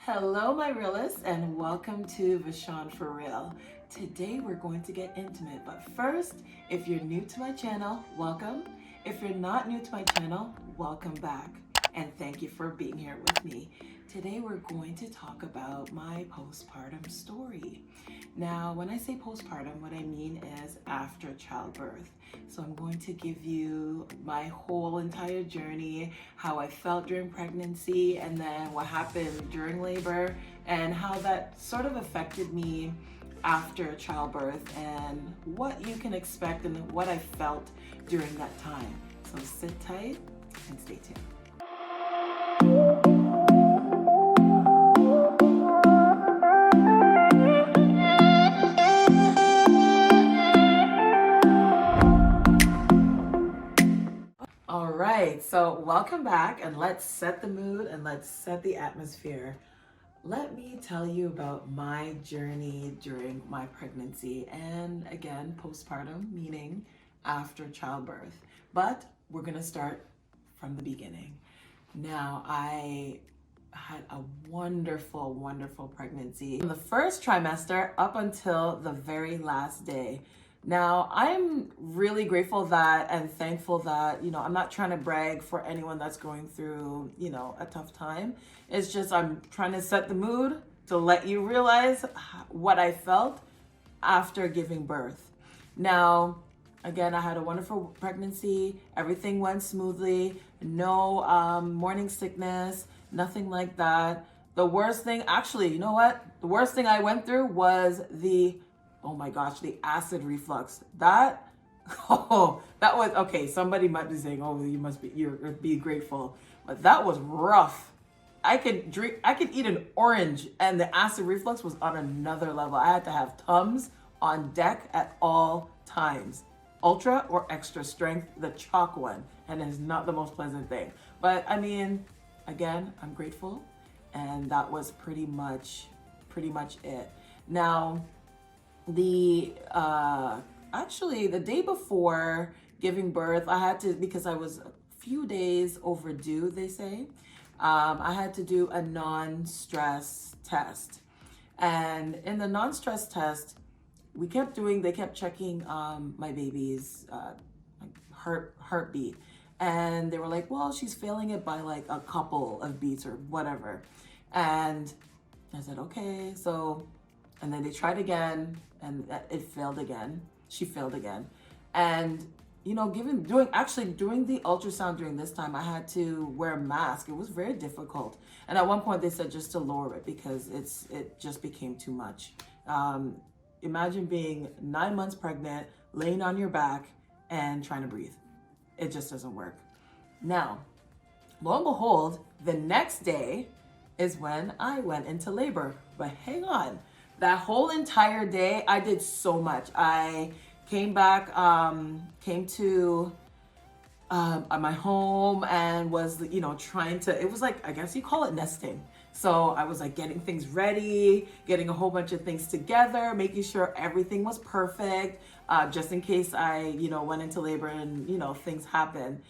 Hello, my realists, and welcome to Vishaun for Real. Today we're going to get intimate, but first, if you're new to my channel, welcome. If you're not new to my channel, welcome back, and thank you for being here with me. Today we're going to talk about my postpartum story. Now, when I say postpartum, what I mean is after childbirth. So I'm going to give you my whole entire journey, how I felt during pregnancy, and then what happened during labor, and how that sort of affected me after childbirth, and what you can expect and what I felt during that time. So sit tight and stay tuned. All right, so welcome back, and let's set the mood and let's set the atmosphere. Let me tell you about my journey during my pregnancy and again, postpartum, meaning after childbirth. But we're gonna start from the beginning. Now, I had a wonderful, wonderful pregnancy from the first trimester up until the very last day. Now, I'm really grateful that and thankful that, I'm not trying to brag for anyone that's going through, a tough time. It's just I'm trying to set the mood to let you realize what I felt after giving birth. Now, again, I had a wonderful pregnancy. Everything went smoothly. No morning sickness, nothing like that. The worst thing, actually, you know what? The worst thing I went through was the acid reflux. That was okay. Somebody might be saying, "Oh, you're be grateful," but that was rough. I could eat an orange, and the acid reflux was on another level. I had to have Tums on deck at all times, ultra or extra strength, the chalk one, and it's not the most pleasant thing. But I mean, again, I'm grateful, and that was pretty much it. Now, the day before giving birth, I had to, because I was a few days overdue, they say, I had to do a non-stress test. And in the non-stress test, they kept checking my baby's heartbeat. And they were like, well, she's failing it by like a couple of beats or whatever. And I said, okay. So, and then they tried again, and it failed again. She failed again. And, doing the ultrasound during this time, I had to wear a mask. It was very difficult. And at one point they said just to lower it because it just became too much. Imagine being 9 months pregnant, laying on your back and trying to breathe. It just doesn't work. Now, lo and behold, the next day is when I went into labor. But hang on. That whole entire day, I did so much. I came back, came to my home and was, trying to, it was like, I guess you call it nesting. So I was like getting things ready, getting a whole bunch of things together, making sure everything was perfect, just in case I, went into labor and, things happen.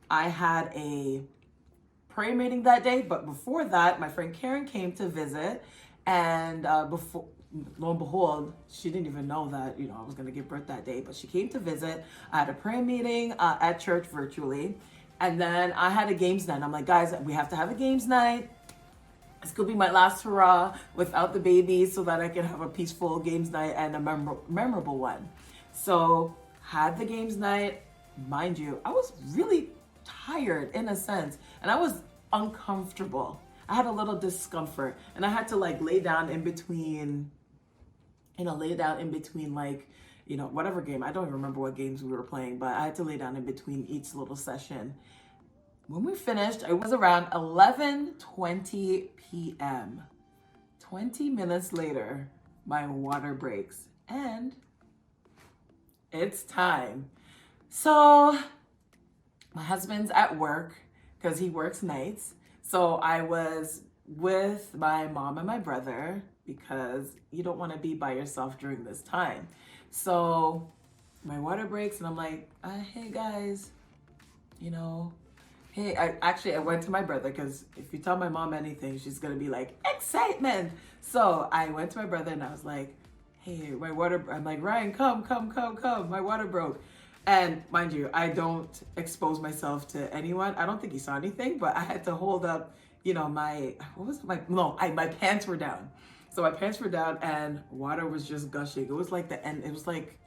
I had a prayer meeting that day, but before that, my friend Karen came to visit, and lo and behold, she didn't even know that, I was going to give birth that day, but she came to visit. I had a prayer meeting at church virtually. And then I had a games night. I'm like, guys, we have to have a games night. This could be my last hurrah without the baby so that I can have a peaceful games night and a memorable one. So had the games night. Mind you, I was really tired in a sense, and I was uncomfortable. I had a little discomfort, and I had to like lay down in between like, whatever game. I don't even remember what games we were playing, but I had to lay down in between each little session. When we finished, it was around 11:20 p.m. 20 minutes later, my water breaks, and it's time. So my husband's at work because he works nights. So I was with my mom and my brother because you don't want to be by yourself during this time. So my water breaks, and I'm like, hey guys, Hey, I went to my brother because if you tell my mom anything, she's gonna be like, excitement. So I went to my brother and I was like, hey, my water, I'm like, Ryan, come, my water broke. And mind you, I don't expose myself to anyone. I don't think he saw anything, but I had to hold up, my pants were down. So my pants were down and water was just gushing. It was like it was like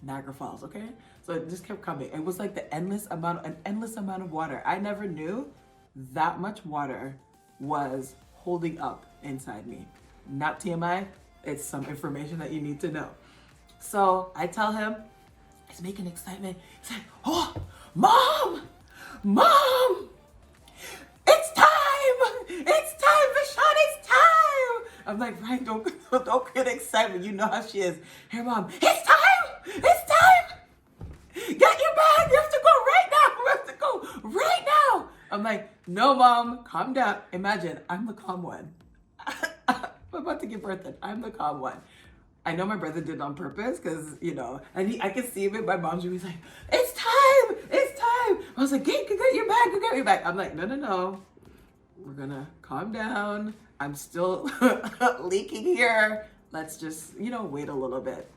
Niagara Falls, okay? So it just kept coming. It was like an endless amount of water. I never knew that much water was holding up inside me. Not TMI, it's some information that you need to know. So I tell him, he's making excitement. He's like, oh, mom, it's time, Vishaun, it's time. I'm like, Ryan, don't get excited. You know how she is. Here, mom, it's time. Get your bag. You have to go right now. We have to go right now. I'm like, no, mom, calm down. Imagine, I'm the calm one. I'm about to give birth and I'm the calm one. I know my brother did it on purpose because, and I can see him in my mom's room. He's like, it's time. I was like, get your bag. I'm like, no. We're going to calm down. I'm still leaking here. Let's just, wait a little bit.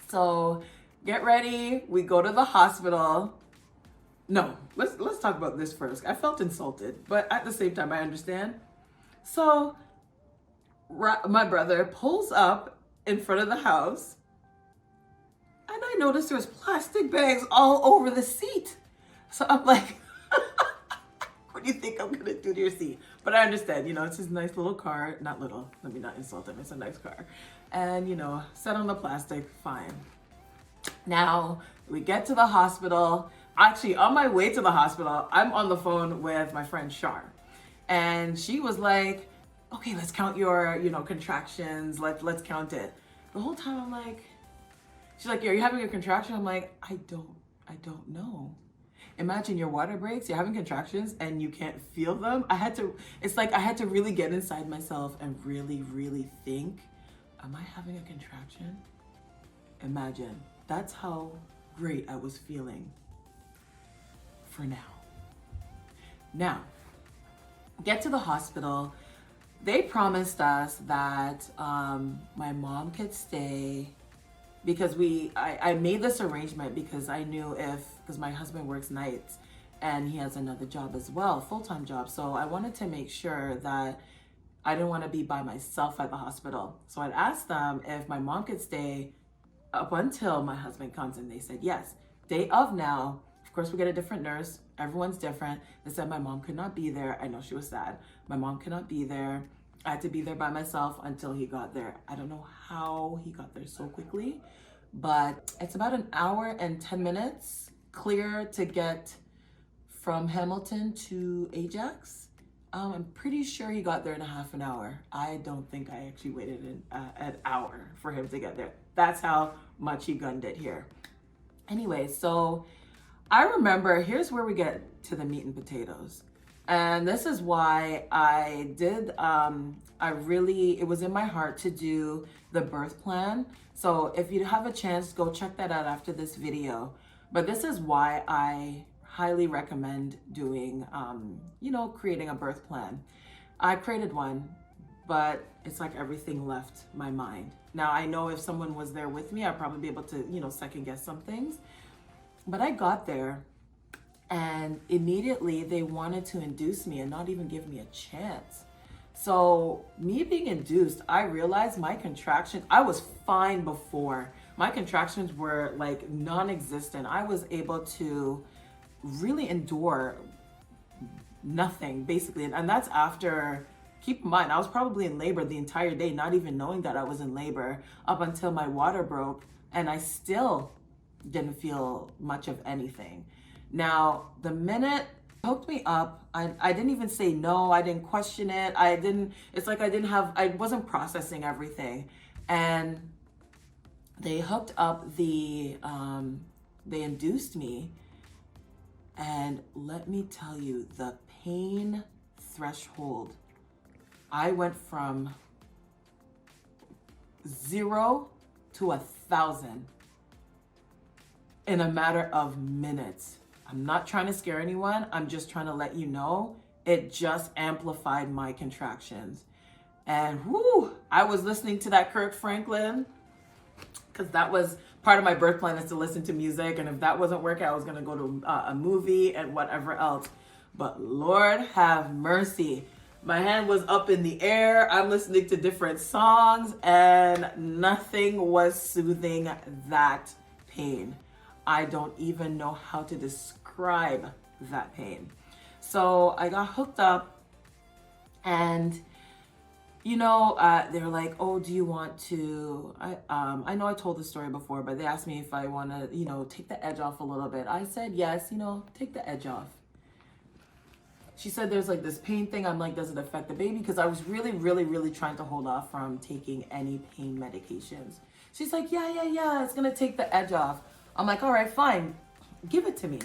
So get ready. We go to the hospital. No, let's talk about this first. I felt insulted, but at the same time, I understand. So my brother pulls up in front of the house and I noticed there was plastic bags all over the seat. So I'm like, what do you think I'm going to do to your seat? But I understand, it's his nice little car. Not little, let me not insult him. It's a nice car. And, set on the plastic, fine. Now, we get to the hospital. Actually, on my way to the hospital, I'm on the phone with my friend Shar. And she was like, okay, let's count your, contractions. Let's count it. The whole time I'm like, she's like, are you having a contraction? I'm like, I don't know. Imagine your water breaks, you're having contractions and you can't feel them. I had to really get inside myself and really, really think, am I having a contraction? Imagine. That's how great I was feeling for now. Now, get to the hospital. They promised us that my mom could stay because I made this arrangement because I knew because my husband works nights and he has another job as well, full-time job. So I wanted to make sure that I didn't want to be by myself at the hospital. So I'd asked them if my mom could stay up until my husband comes, and they said yes. Day of now, of course, we get a different nurse. Everyone's different. They said my mom could not be there. I know she was sad. My mom could not be there. I had to be there by myself until he got there. I don't know how he got there so quickly, but it's about an hour and 10 minutes clear to get from Hamilton to Ajax. I'm pretty sure he got there in a half an hour. I don't think I actually waited an hour for him to get there. That's how much he gunned it here. Anyway, so I remember, here's where we get to the meat and potatoes. And this is why I did, it was in my heart to do the birth plan. So if you have a chance, go check that out after this video. But this is why I highly recommend doing, creating a birth plan. I created one, but it's like everything left my mind. Now, I know if someone was there with me, I'd probably be able to, second guess some things. But I got there and immediately they wanted to induce me and not even give me a chance. So me being induced, I realized my contraction, I was fine before. My contractions were like non-existent. I was able to really endure nothing basically. And that's after, keep in mind, I was probably in labor the entire day, not even knowing that I was in labor up until my water broke. And I still didn't feel much of anything. Now, the minute they hooked me up, I didn't even say no. I didn't question it. I wasn't processing everything. And they hooked up they induced me. And let me tell you, the pain threshold, I went from 0 to 1,000 in a matter of minutes. I'm not trying to scare anyone. I'm just trying to let you know it just amplified my contractions. And whoo, I was listening to that Kirk Franklin, because that was part of my birth plan, is to listen to music. And if that wasn't working, I was going to go to a movie and whatever else. But Lord have mercy. My hand was up in the air. I'm listening to different songs and nothing was soothing that pain. I don't even know how to describe that pain. So I got hooked up, and they're like, oh, do you want to, I know I told the story before, but they asked me if I want to, take the edge off a little bit. I said, yes, take the edge off. She said, there's like this pain thing. I'm like, does it affect the baby? Because I was really, really, really trying to hold off from taking any pain medications. She's like, yeah, it's going to take the edge off. I'm like, all right, fine. Give it to me.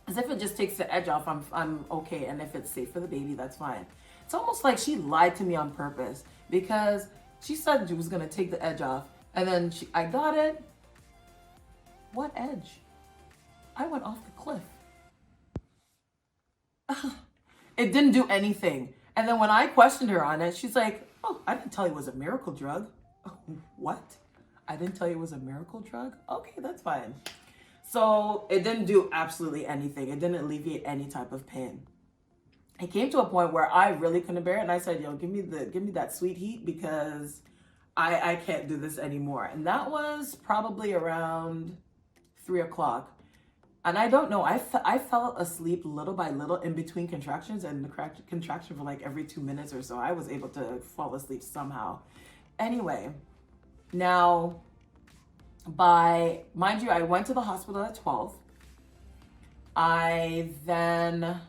As if it just takes the edge off, I'm okay. And if it's safe for the baby, that's fine. It's almost like she lied to me on purpose, because she said she was going to take the edge off. And then I got it. What edge? I went off the cliff. It didn't do anything. And then when I questioned her on it, she's like, oh, I didn't tell you it was a miracle drug. What? I didn't tell you it was a miracle drug? Okay, that's fine. So it didn't do absolutely anything. It didn't alleviate any type of pain. It came to a point where I really couldn't bear it. And I said, give me that sweet heat, because I can't do this anymore. And that was probably around 3:00. And I don't know, I fell asleep little by little in between contractions, and the contraction for like every 2 minutes or so. I was able to fall asleep somehow. Anyway, now, mind you, I went to the hospital at 12. I then,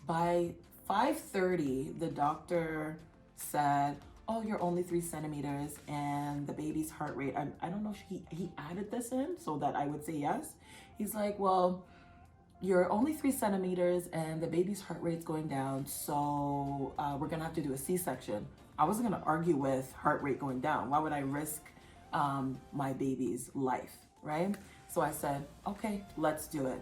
by 5:30, the doctor said, oh, you're only 3 centimeters, and the baby's heart rate, I don't know if he added this in so that I would say yes. He's like, well, you're only 3 centimeters and the baby's heart rate's going down, so we're gonna have to do a C-section. I wasn't gonna argue with heart rate going down. Why would I risk my baby's life, right? So I said, okay, let's do it.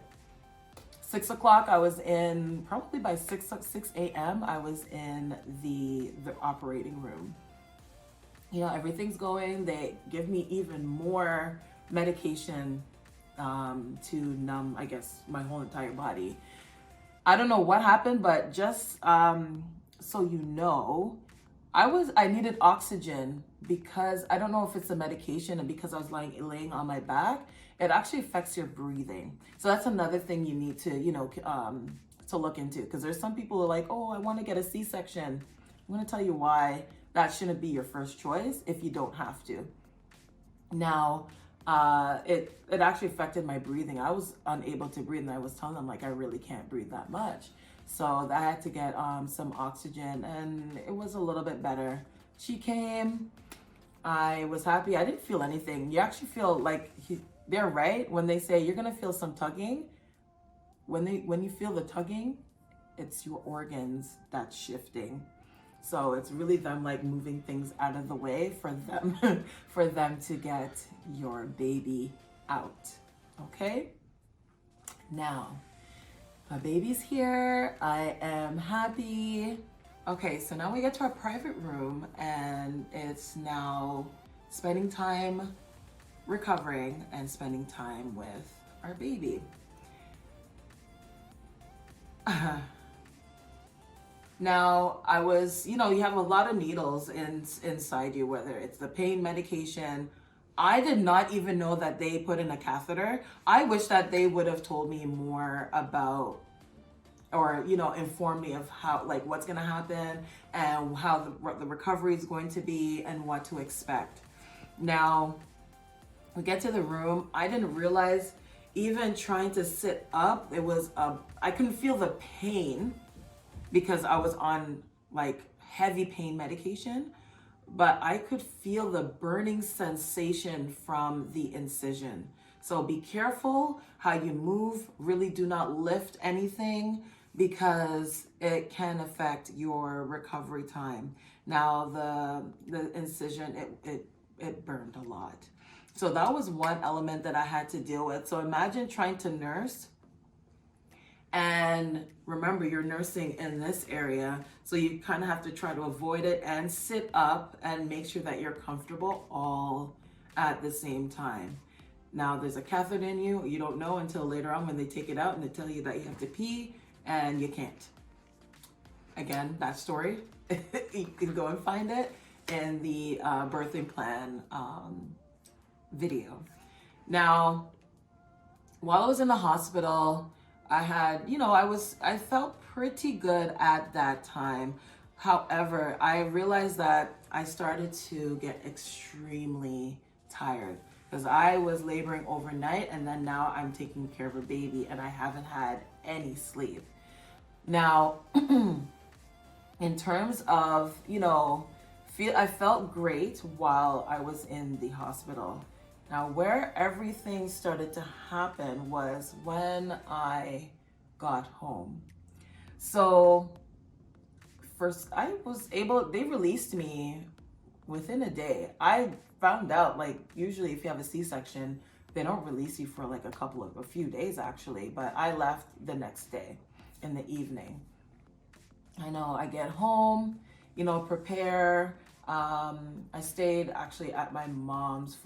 6:00, I was in, probably by 6 a.m., I was in the operating room. Everything's going. They give me even more medication to numb, I guess, my whole entire body. I don't know what happened, but just so you know, I needed oxygen, because I don't know if it's a medication, and because I was laying on my back, it actually affects your breathing. So that's another thing you need to, to look into, because there's some people who are like, oh, I want to get a C-section. I'm going to tell you why that shouldn't be your first choice if you don't have to. Now, it actually affected my breathing. I was unable to breathe, and I was telling them, like, I really can't breathe that much. So I had to get some oxygen, and it was a little bit better. She came. I was happy. I didn't feel anything. You actually feel like they're right when they say you're gonna feel some tugging. When you feel the tugging, it's your organs that's shifting. So it's really them like moving things out of the way for them to get your baby out. Okay? Now, my baby's here. I am happy. Okay, so now we get to our private room, and it's now spending time recovering and spending time with our baby. Now, I was, you have a lot of needles inside you, whether it's the pain medication. I did not even know that they put in a catheter. I wish that they would have told me more about, or, inform me of how, like, what's going to happen and how the recovery is going to be and what to expect. Now, we get to the room. I didn't realize, even trying to sit up, I couldn't feel the pain because I was on like heavy pain medication, but I could feel the burning sensation from the incision. So be careful how you move. Really do not lift anything, because it can affect your recovery time. Now the incision, it burned a lot. So that was one element that I had to deal with. So imagine trying to nurse And remember, you're nursing in this area, so you kind of have to try to avoid it and sit up and make sure that you're comfortable all at the same time. Now, there's a catheter in you. You don't know until later on when they take it out and they tell you that you have to pee and you can't. Again, that story, you can go and find it in the birthing plan video. Now, while I was in the hospital, I had, I felt pretty good at that time. However, I realized that I started to get extremely tired because I was laboring overnight, and then now I'm taking care of a baby and I haven't had any sleep. Now, in terms of, I felt great while I was in the hospital. Now, where everything started to happen was when I got home. So first, they released me within a day. I found out, usually if you have a C-section, they don't release you for a few days actually, but I left the next day in the evening. I know, I get home, prepare. I stayed actually at my mom's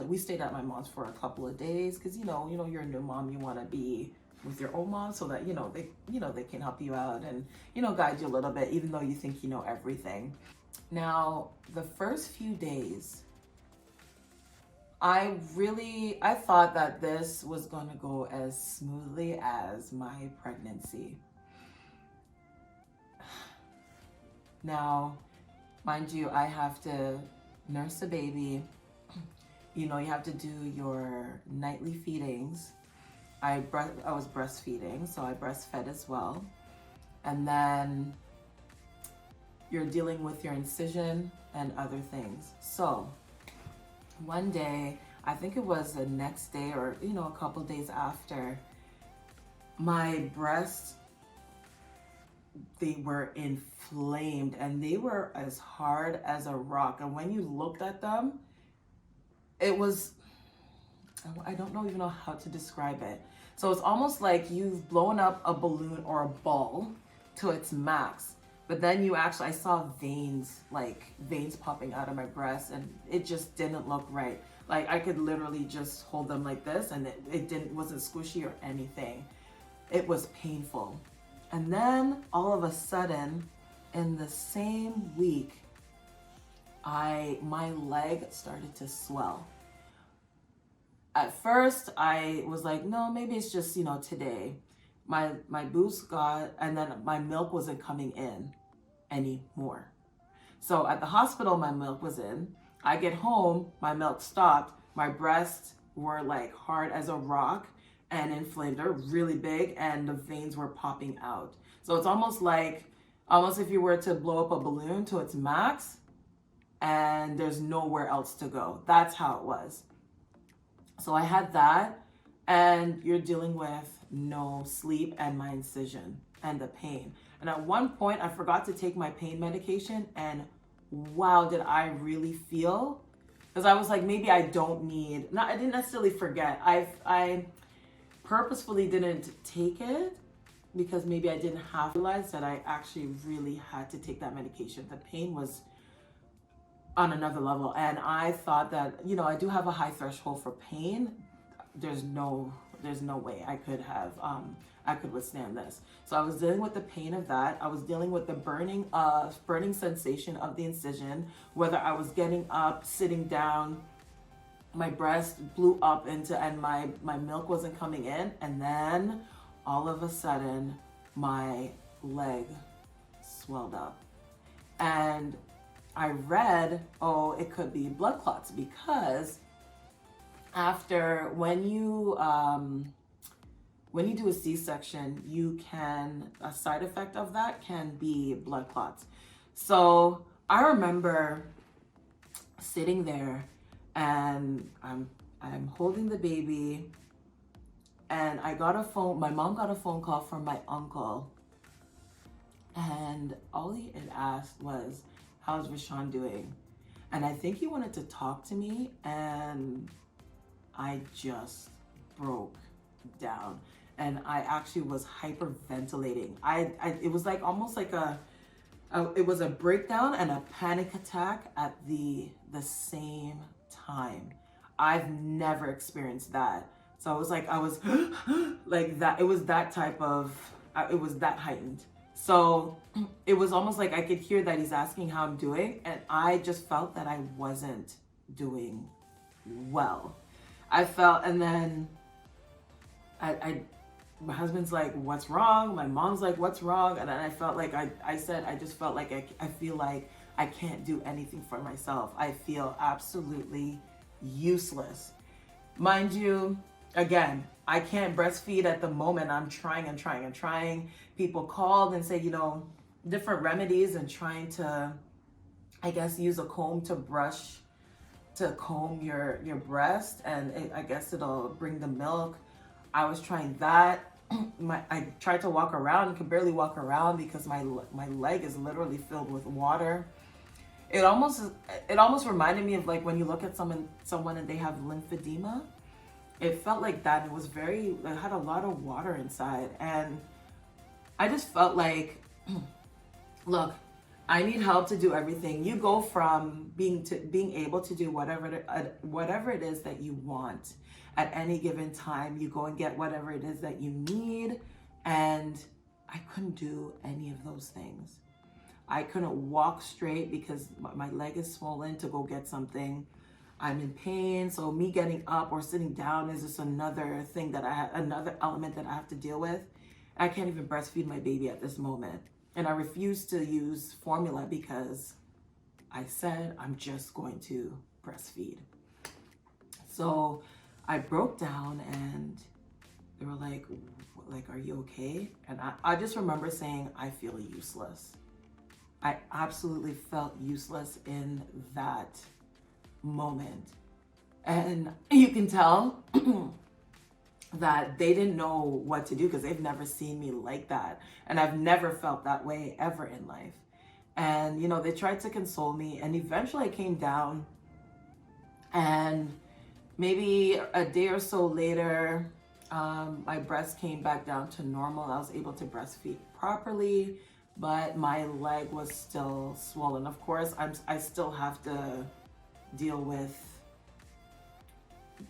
we stayed at my mom's for a couple of days because, you're a new mom, you want to be with your old mom so that, they can help you out and, guide you a little bit, even though you think you know everything. Now, the first few days, I thought that this was going to go as smoothly as my pregnancy. Now, mind you, I have to nurse a baby. You have to do your nightly feedings. I was breastfeeding, so I breastfed as well. And then you're dealing with your incision and other things. So one day, I think it was the next day or, a couple days after, my breasts, they were inflamed and they were as hard as a rock. And when you looked at them, it was, I don't even know how to describe it. So it's almost like you've blown up a balloon or a ball to its max. But then I saw veins popping out of my breast, and it just didn't look right. I could literally just hold them like this and it wasn't squishy or anything. It was painful. And then all of a sudden, in the same week, my leg started to swell. At first, I was like, no, maybe it's just, today. My boobs and then my milk wasn't coming in anymore. So at the hospital, my milk was in. I get home, my milk stopped. My breasts were hard as a rock and inflamed. They're really big and the veins were popping out. So it's almost if you were to blow up a balloon to its max and there's nowhere else to go. That's how it was. So I had that, and you're dealing with no sleep and my incision and the pain. And at one point I forgot to take my pain medication, and wow, did I really feel, because I was like, maybe I don't need, I didn't necessarily forget. I purposefully didn't take it because maybe I didn't have to realize that I actually really had to take that medication. The pain was on another level, and I thought that, I do have a high threshold for pain. There's no way I could withstand this. So I was dealing with the pain of that. I was dealing with the burning sensation of the incision, whether I was getting up, sitting down, my breast blew up and my milk wasn't coming in. And then all of a sudden my leg swelled up. And I read, it could be blood clots, because when you do a C-section, a side effect of that can be blood clots. So I remember sitting there and I'm holding the baby, and my mom got a phone call from my uncle, and all he had asked was, how's Vishaun doing? And I think he wanted to talk to me, and I just broke down. and I actually was hyperventilating. It was like almost like it was a breakdown and a panic attack at the same time. I've never experienced that. So I was like that. It was that type of, it was that heightened. So it was almost like I could hear that he's asking how I'm doing, and I just felt that I wasn't doing well. I felt, and then my husband's like, what's wrong? My mom's like, what's wrong? And I felt like I said, I just felt like I feel like I can't do anything for myself. I feel absolutely useless. Mind you, again, I can't breastfeed at the moment. I'm trying and trying and trying. People called and said, different remedies and trying to, I guess, use a comb to comb your breast, and I guess it'll bring the milk. I was trying that. I tried to walk around and could barely walk around because my leg is literally filled with water. It almost reminded me of like when you look at someone and they have lymphedema. It felt like that. It had a lot of water inside, and I just felt like, look, I need help to do everything. You go from being able to do whatever it is that you want at any given time. You go and get whatever it is that you need, and I couldn't do any of those things. I couldn't walk straight because my leg is swollen to go get something. I'm in pain, so me getting up or sitting down is just another thing another element that I have to deal with. I can't even breastfeed my baby at this moment. And I refuse to use formula because I said I'm just going to breastfeed. So I broke down and they were like, are you okay? And I just remember saying, I feel useless. I absolutely felt useless in that moment. And you can tell that they didn't know what to do because they've never seen me like that. And I've never felt that way ever in life. And, they tried to console me, and eventually I came down, and maybe a day or so later, my breast came back down to normal. I was able to breastfeed properly, but my leg was still swollen. Of course, I still have to deal with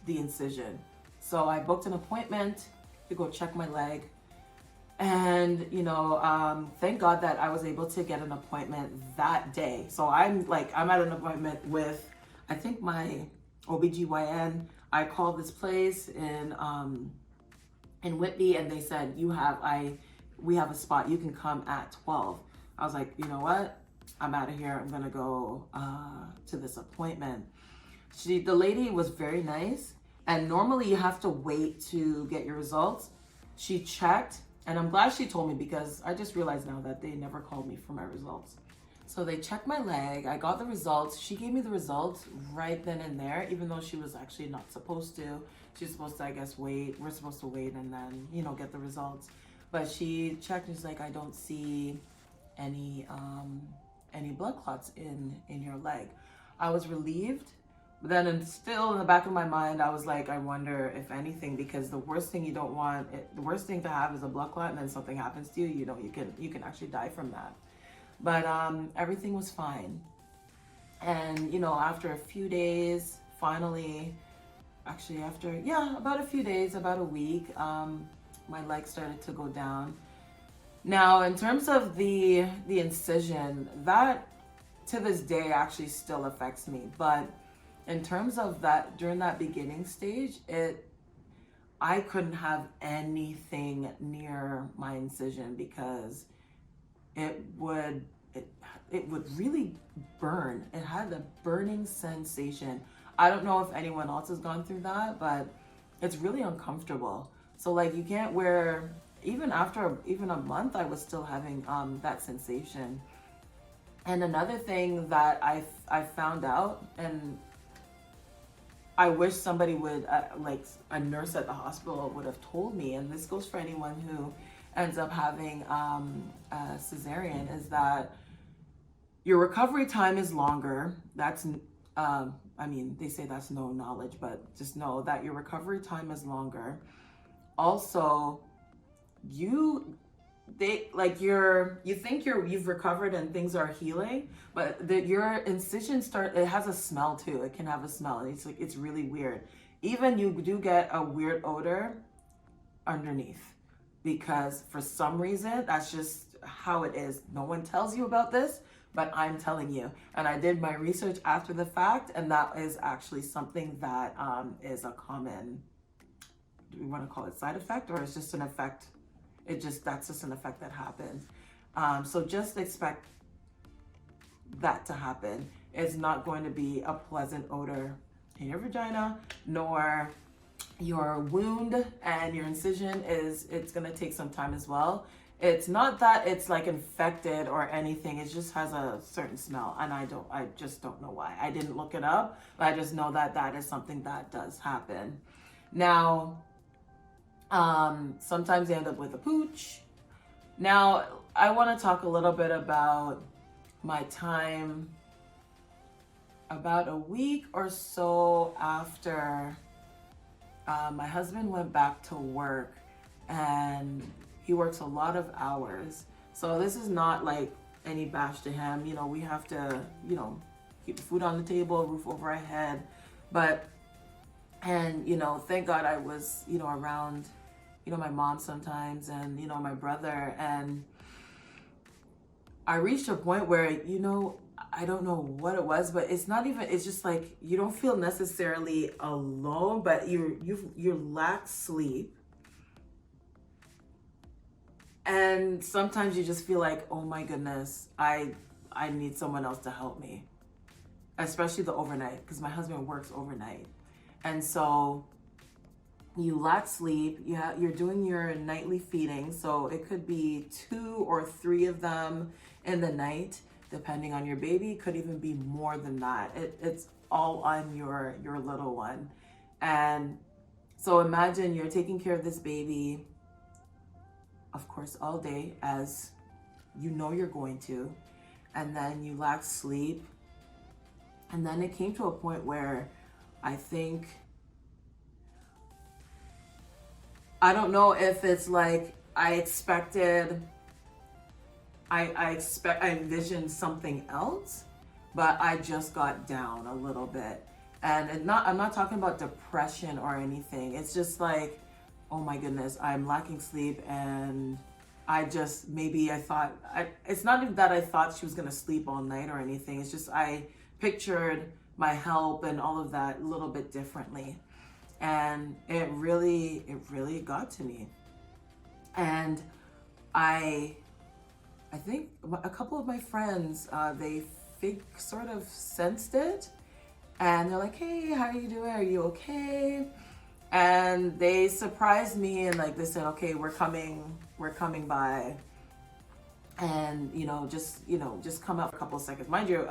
the incision. So I booked an appointment to go check my leg. And, thank God that I was able to get an appointment that day. So I'm at an appointment with, I think, my OBGYN. I called this place in Whitby, and they said, we have a spot. You can come at 12. I was like, you know what? I'm out of here. I'm going to go to this appointment. The lady was very nice. And normally you have to wait to get your results. She checked, and I'm glad she told me because I just realized now that they never called me for my results. So they checked my leg. I got the results. She gave me the results right then and there, even though she was actually not supposed to. She's supposed to, I guess, wait. We're supposed to wait and then, get the results. But she checked and she's like, I don't see any blood clots in your leg. I was relieved. But then still in the back of my mind, I was like, I wonder if anything, because the worst thing the worst thing to have is a blood clot, and then something happens to you, you can actually die from that. But everything was fine. And, after a few days, finally, actually about a few days, about a week, my leg started to go down. Now, in terms of the incision, that to this day actually still affects me. But in terms of that, during that beginning stage, I couldn't have anything near my incision because it would really burn. It had a burning sensation. I don't know if anyone else has gone through that, but it's really uncomfortable. So you can't wear, even after a month, I was still having that sensation. And another thing that I found out, and I wish somebody would, a nurse at the hospital would have told me, and this goes for anyone who ends up having a cesarean, is that your recovery time is longer. That's, they say that's no knowledge, but just know that your recovery time is longer. Also, you think you've recovered and things are healing, but your incision it has a smell too. It can have a smell. It's like, it's really weird. Even you do get a weird odor underneath, because for some reason that's just how it is. No one tells you about this, but I'm telling you. And I did my research after the fact, and that is actually something that is a common, do we want to call it side effect, or it's just an effect? That's just an effect that happens. So just expect that to happen. It's not going to be a pleasant odor in your vagina, nor your wound and your incision it's going to take some time as well. It's not that it's like infected or anything. It just has a certain smell, and I just don't know why. I didn't look it up, but I just know that that is something that does happen. Now, sometimes they end up with a pooch. Now, I want to talk a little bit about my time about a week or so after my husband went back to work, and he works a lot of hours. So this is not like any bash to him. You know, we have to, keep the food on the table, roof over our head. And thank God I was, around, my mom sometimes, and, my brother. And I reached a point where, I don't know what it was, but it's just like, you don't feel necessarily alone, but you lack sleep. And sometimes you just feel like, oh my goodness, I need someone else to help me, especially the overnight, because my husband works overnight. And so you lack sleep. You're doing your nightly feeding. So it could be 2 or 3 of them in the night, depending on your baby. It could even be more than that. It's all on your little one. And so imagine you're taking care of this baby, of course, all day, as you're going to, and then you lack sleep. And then it came to a point where I don't know if it's like I envisioned something else, but I just got down a little bit. And I'm not talking about depression or anything. It's just like, oh my goodness, I'm lacking sleep, and it's not even that I thought she was gonna sleep all night or anything. It's just I pictured my help and all of that a little bit differently. And it really got to me. And I think a couple of my friends, they sort of sensed it, and they're like, hey, how are you doing? Are you okay? And they surprised me, and like they said, okay, we're coming by, and just come out for a couple of seconds. Mind you,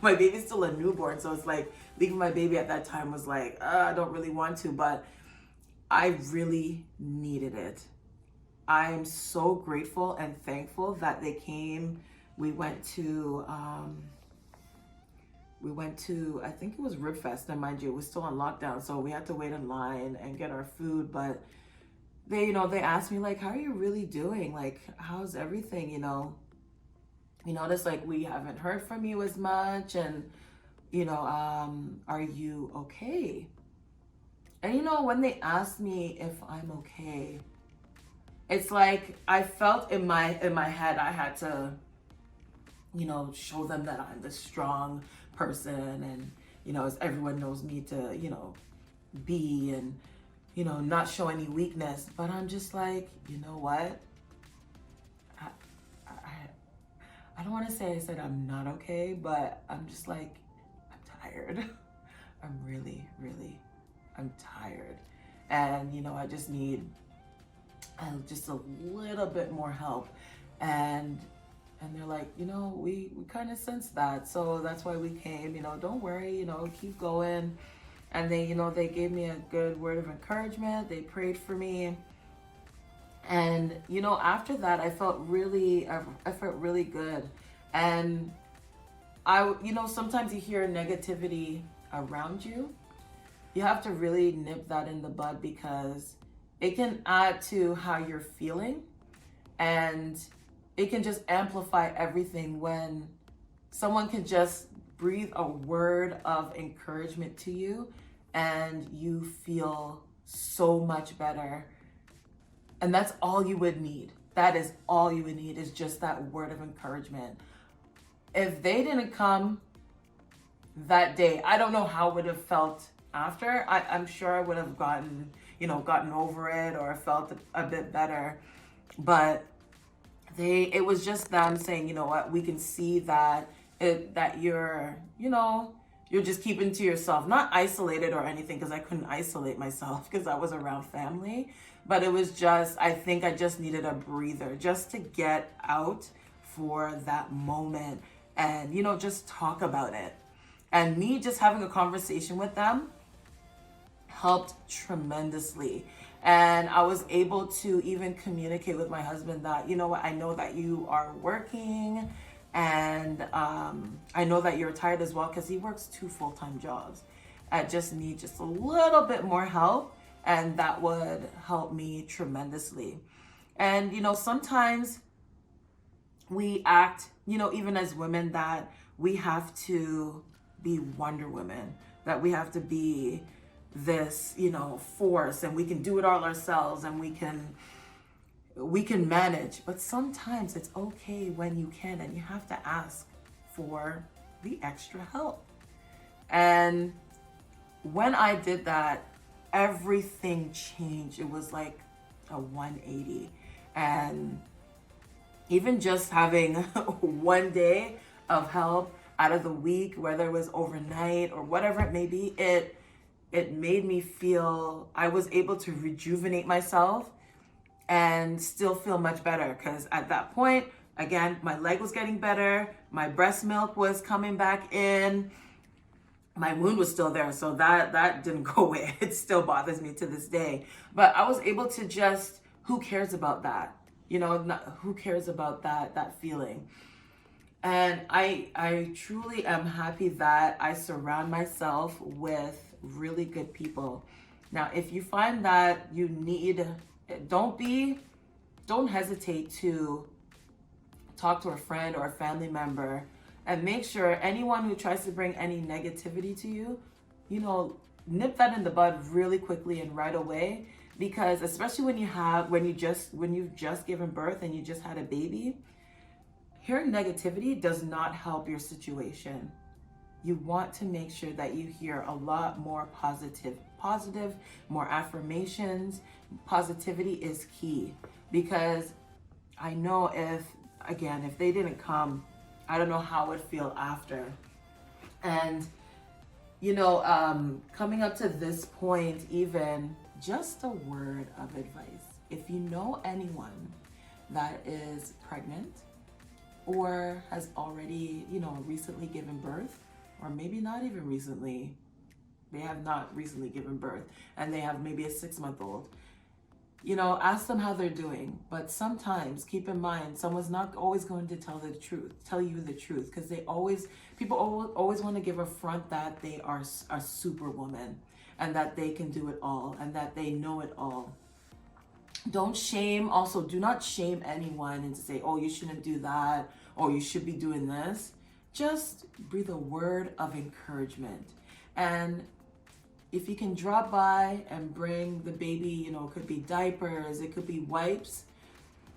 my baby's still a newborn, so it's like leaving my baby at that time was like, I don't really want to, but I really needed it. I'm so grateful and thankful that they came. We went to I think it was Rib Fest, and mind you, it was still on lockdown, so we had to wait in line and get our food. But they asked me like, how are you really doing? Like, how's everything? We noticed like we haven't heard from you as much, and are you okay? And when they asked me if I'm okay, it's like I felt in my head I had to show them that I'm the strong person, and as everyone knows me to be, and not show any weakness. But I'm just like, you know what, I don't want to say I said I'm not okay, but I'm just like, I'm tired. I'm really I'm tired, and I just need just a little bit more help. And they're like, we kind of sense that, so that's why we came. Don't worry, keep going. And they gave me a good word of encouragement. They prayed for me, and after that, I felt really good. And sometimes you hear negativity around you. You have to really nip that in the bud, because it can add to how you're feeling, and it can just amplify everything when someone can just breathe a word of encouragement to you and you feel so much better. And that's all you would need. That is all you would need, is just that word of encouragement. If they didn't come that day, I don't know how it would have felt after. I'm sure I would have gotten over it or felt a bit better. But it was just them saying, you know what, we can see that you're just keeping to yourself, not isolated or anything, because I couldn't isolate myself because I was around family. But it was just, I think I just needed a breather just to get out for that moment and, just talk about it. And me just having a conversation with them helped tremendously. And I was able to even communicate with my husband that, you know what, I know that you are working, and I know that you're tired as well, because he works 2 full-time jobs. I just need just a little bit more help, and that would help me tremendously. And, sometimes we act, even as women, that we have to be Wonder Women, that we have to be this, force, and we can do it all ourselves, and we can manage. But sometimes it's okay when you can, and you have to ask for the extra help. And when I did that, everything changed. It was like a 180. And even just having one day of help out of the week, whether it was overnight or whatever it may be, it made me feel I was able to rejuvenate myself and still feel much better. Because at that point, again, my leg was getting better, my breast milk was coming back in, my wound was still there, so that didn't go away. It still bothers me to this day. But I was able to just, who cares about that? Who cares about that feeling? And I truly am happy that I surround myself with really good people. Now, if you find that you need, don't hesitate to talk to a friend or a family member, and make sure anyone who tries to bring any negativity to you, nip that in the bud really quickly and right away. Because especially when you've just given birth and you just had a baby, hearing negativity does not help your situation. You want to make sure that you hear a lot more positive, more affirmations. Positivity is key, because I know if they didn't come, I don't know how it would feel after. And, coming up to this point, even just a word of advice. If you know anyone that is pregnant or has already, recently given birth, or maybe not even recently, they have not recently given birth, and they have maybe a 6-month-old, ask them how they're doing. But sometimes keep in mind, someone's not always going to tell you the truth, because people always want to give a front that they are a superwoman and that they can do it all and that they know it all. Do not shame anyone and say, oh, you shouldn't do that, or you should be doing this. Just breathe a word of encouragement. And if you can drop by and bring the baby, it could be diapers, it could be wipes,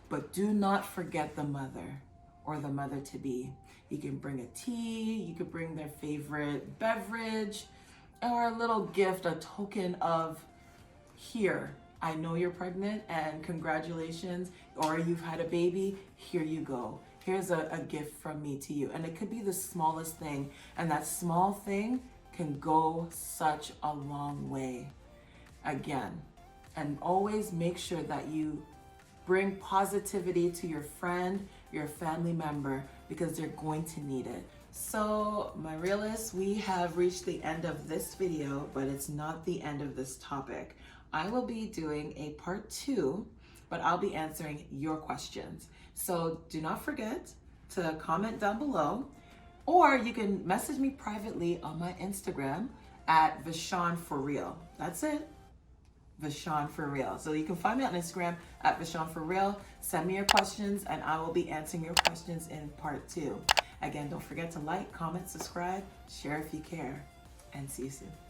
but do not forget the mother or the mother-to-be. You can bring a tea, you could bring their favorite beverage, or a little gift, a token of, here, I know you're pregnant and congratulations, or you've had a baby, here you go. Here's a gift from me to you. And it could be the smallest thing, and that small thing can go such a long way. Again, and always make sure that you bring positivity to your friend, your family member, because they're going to need it. So, my realists, we have reached the end of this video, but it's not the end of this topic. I will be doing a part 2, but I'll be answering your questions. So do not forget to comment down below, or you can message me privately on my Instagram at Vishaun for real. That's it. Vishaun for real. So you can find me on Instagram at Vishaun for real. Send me your questions and I will be answering your questions in part 2. Again, don't forget to like, comment, subscribe, share if you care, and see you soon.